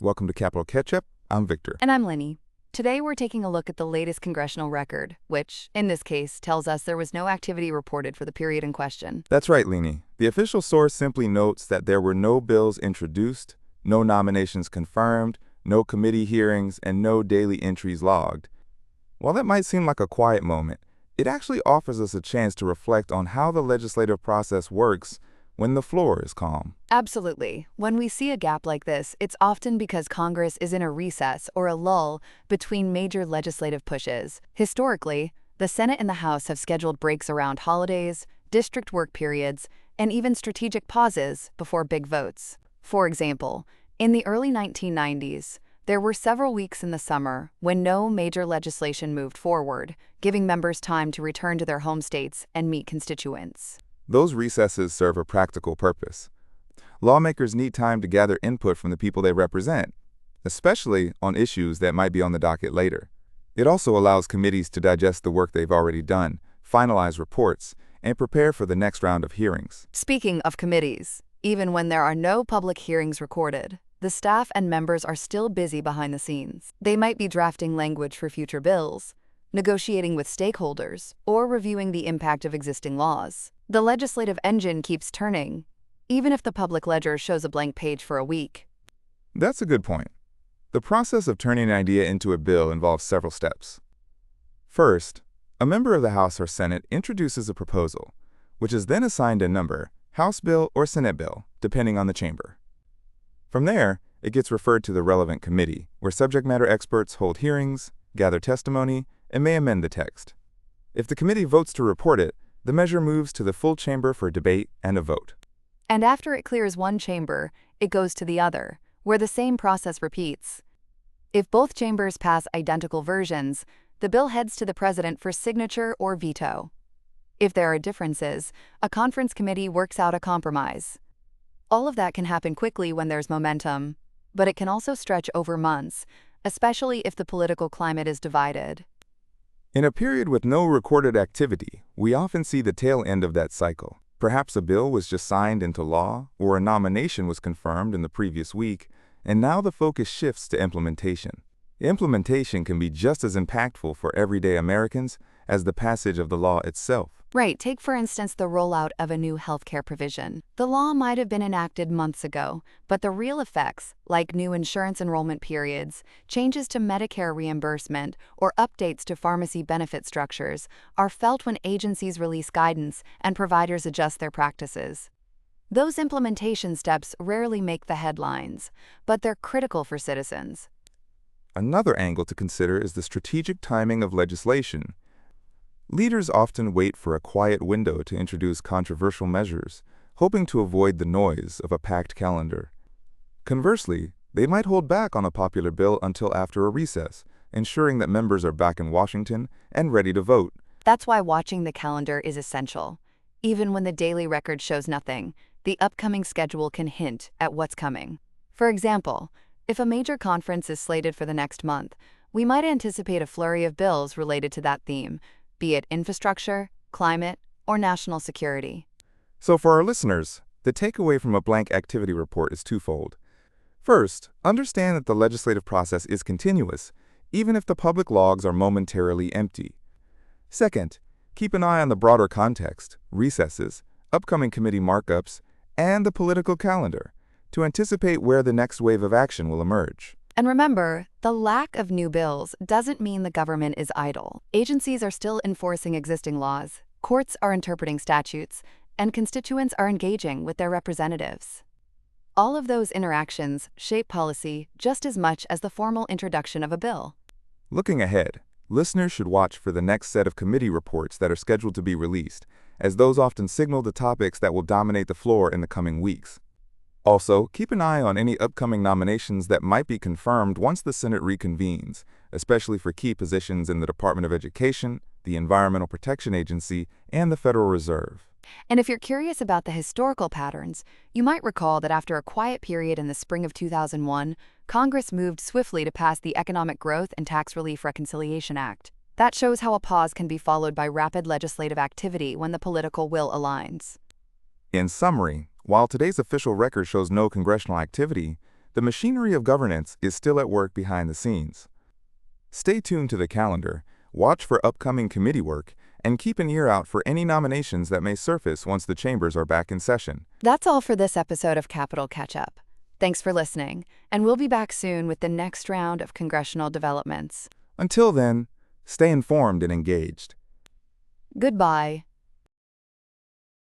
Welcome to Capital Catch-Up. I'm Victor. And I'm Lenny. Today we're taking a look at the latest congressional record, which, in this case, tells us there was no activity reported for the period in question. That's right, Lenny. The official source simply notes that there were no bills introduced, no nominations confirmed, no committee hearings, and no daily entries logged. While that might seem like a quiet moment, it actually offers us a chance to reflect on how the legislative process works when the floor is calm. Absolutely. When we see a gap like this, it's often because Congress is in a recess or a lull between major legislative pushes. Historically, the Senate and the House have scheduled breaks around holidays, district work periods, and even strategic pauses before big votes. For example, in the early 1990s, there were several weeks in the summer when no major legislation moved forward, giving members time to return to their home states and meet constituents. Those recesses serve a practical purpose. Lawmakers need time to gather input from the people they represent, especially on issues that might be on the docket later. It also allows committees to digest the work they've already done, finalize reports, and prepare for the next round of hearings. Speaking of committees, even when there are no public hearings recorded, the staff and members are still busy behind the scenes. They might be drafting language for future bills, negotiating with stakeholders, or reviewing the impact of existing laws. The legislative engine keeps turning, even if the public ledger shows a blank page for a week. That's a good point. The process of turning an idea into a bill involves several steps. First, a member of the House or Senate introduces a proposal, which is then assigned a number, House bill or Senate bill, depending on the chamber. From there, it gets referred to the relevant committee, where subject matter experts hold hearings, gather testimony, and may amend the text. If the committee votes to report it, the measure moves to the full chamber for debate and a vote. And after it clears one chamber, it goes to the other, where the same process repeats. If both chambers pass identical versions, the bill heads to the president for signature or veto. If there are differences, a conference committee works out a compromise. All of that can happen quickly when there's momentum, but it can also stretch over months, especially if the political climate is divided. In a period with no recorded activity, we often see the tail end of that cycle. Perhaps a bill was just signed into law, or a nomination was confirmed in the previous week, and now the focus shifts to implementation. Implementation can be just as impactful for everyday Americans as the passage of the law itself. Right, take for instance the rollout of a new healthcare provision. The law might have been enacted months ago, but the real effects, like new insurance enrollment periods, changes to Medicare reimbursement, or updates to pharmacy benefit structures, are felt when agencies release guidance and providers adjust their practices. Those implementation steps rarely make the headlines, but they're critical for citizens. Another angle to consider is the strategic timing of legislation. Leaders often wait for a quiet window to introduce controversial measures, hoping to avoid the noise of a packed calendar. Conversely, they might hold back on a popular bill until after a recess, ensuring that members are back in Washington and ready to vote. That's why watching the calendar is essential. Even when the daily record shows nothing, the upcoming schedule can hint at what's coming. For example, if a major conference is slated for the next month, we might anticipate a flurry of bills related to that theme, be it infrastructure, climate, or national security. So for our listeners, the takeaway from a blank activity report is twofold. First, understand that the legislative process is continuous, even if the public logs are momentarily empty. Second, keep an eye on the broader context, recesses, upcoming committee markups, and the political calendar to anticipate where the next wave of action will emerge. And remember, the lack of new bills doesn't mean the government is idle. Agencies are still enforcing existing laws, courts are interpreting statutes, and constituents are engaging with their representatives. All of those interactions shape policy just as much as the formal introduction of a bill. Looking ahead, listeners should watch for the next set of committee reports that are scheduled to be released, as those often signal the topics that will dominate the floor in the coming weeks. Also, keep an eye on any upcoming nominations that might be confirmed once the Senate reconvenes, especially for key positions in the Department of Education, the Environmental Protection Agency, and the Federal Reserve. And if you're curious about the historical patterns, you might recall that after a quiet period in the spring of 2001, Congress moved swiftly to pass the Economic Growth and Tax Relief Reconciliation Act. That shows how a pause can be followed by rapid legislative activity when the political will aligns. In summary, while today's official record shows no congressional activity, the machinery of governance is still at work behind the scenes. Stay tuned to the calendar, watch for upcoming committee work, and keep an ear out for any nominations that may surface once the chambers are back in session. That's all for this episode of Capitol Catch-Up. Thanks for listening, and we'll be back soon with the next round of congressional developments. Until then, stay informed and engaged. Goodbye.